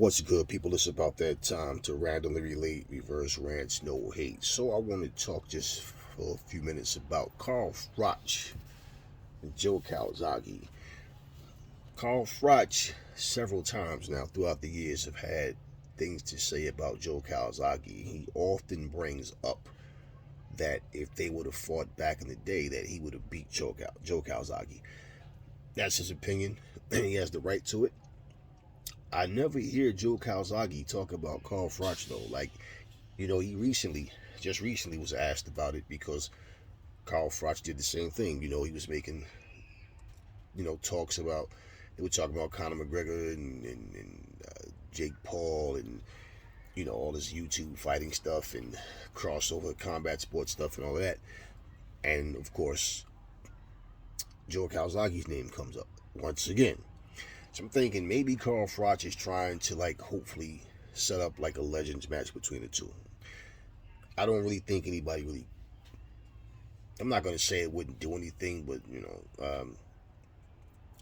What's good, people? It's about that time to randomly relate reverse rants, no hate. So I want to talk just for a few minutes about Carl Froch and Joe Calzaghe. Carl Froch, several times now throughout the years, have had things to say about Joe Calzaghe. He often brings up that if they would have fought back in the day, that he would have beat Joe Calzaghe. That's his opinion, and he has the right to it. I never hear Joe Calzaghe talk about Carl Froch though. Like, he just recently was asked about it because Carl Froch did the same thing. He was making, talks about, they were talking about Conor McGregor and Jake Paul and, all this YouTube fighting stuff and crossover combat sports stuff and all that. And of course, Joe Calzaghe's name comes up once again. So I'm thinking maybe Carl Froch is trying to hopefully set up a legends match between the two. I don't really think anybody really. I'm not going to say it wouldn't do anything, but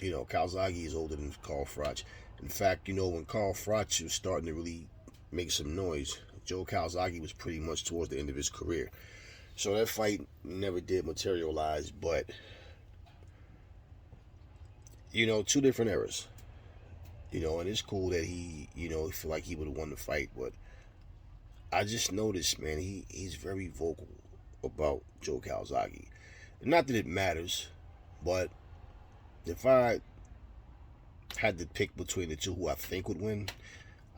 Calzaghe is older than Carl Froch. In fact, when Carl Froch was starting to really make some noise, Joe Calzaghe was pretty much towards the end of his career. So that fight never did materialize, but two different eras. And it's cool that he feel like he would have won the fight, but I just noticed, man, he's very vocal about Joe Calzaghe. Not that it matters, but if I had to pick between the two who I think would win,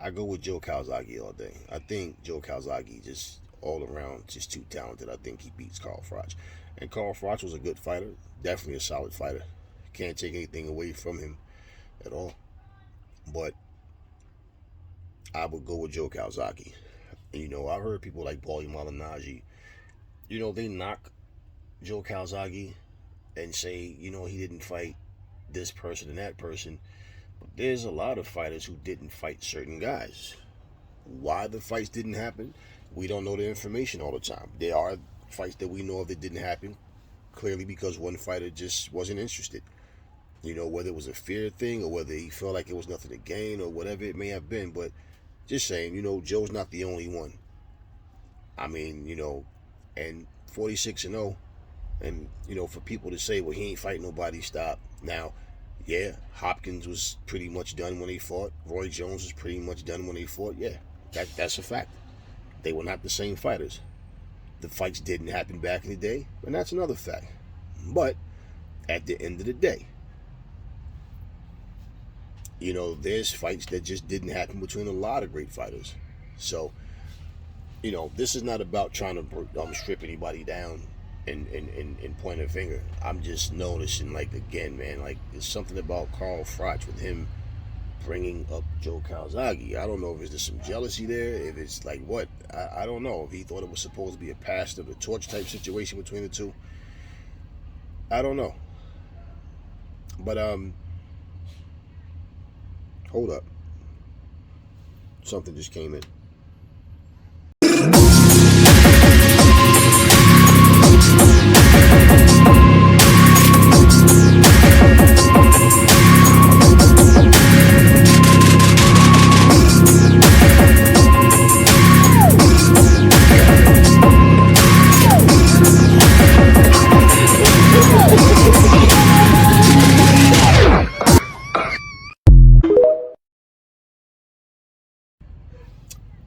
I go with Joe Calzaghe all day. I think Joe Calzaghe just all around just too talented. I think he beats Carl Froch. And Carl Froch was a good fighter, definitely a solid fighter. Can't take anything away from him at all. But I would go with Joe Calzaghe. I heard people like Paulie Malignaggi, they knock Joe Calzaghe and say, he didn't fight this person and that person. But there's a lot of fighters who didn't fight certain guys. Why the fights didn't happen, we don't know the information all the time. There are fights that we know of that didn't happen, clearly because one fighter just wasn't interested. Whether it was a fear thing or whether he felt like it was nothing to gain or whatever it may have been. But just saying, Joe's not the only one. I mean, and 46-0. And, for people to say, well, he ain't fighting nobody, stop. Now, yeah, Hopkins was pretty much done when he fought. Roy Jones was pretty much done when he fought. Yeah, that's a fact. They were not the same fighters. The fights didn't happen back in the day, and that's another fact. But at the end of the day, there's fights that just didn't happen between a lot of great fighters. So, this is not about trying to strip anybody down and point a finger. I'm just noticing, again, man, there's something about Carl Froch with him bringing up Joe Calzaghe. I don't know if there's some jealousy there, if it's what. I don't know. If he thought it was supposed to be a pass to the torch type situation between the two. I don't know. But, hold up. Something just came in.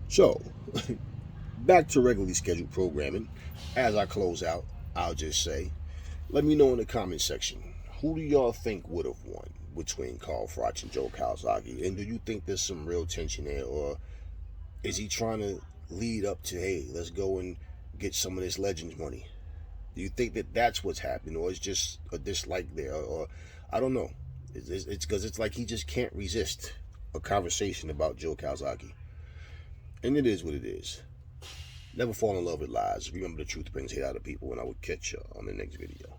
So, back to regularly scheduled programming. As I close out, I'll just say, let me know in the comment section, who do y'all think would have won between Carl Froch and Joe Calzaghe? And do you think there's some real tension there? Or is he trying to lead up to, hey, let's go and get some of this Legends money? Do you think that that's what's happening? Or it's just a dislike there? Or I don't know. It's because it's like he just can't resist a conversation about Joe Calzaghe. And it is what it is. Never fall in love with lies. Remember, the truth brings hate out of people, and I will catch you on the next video.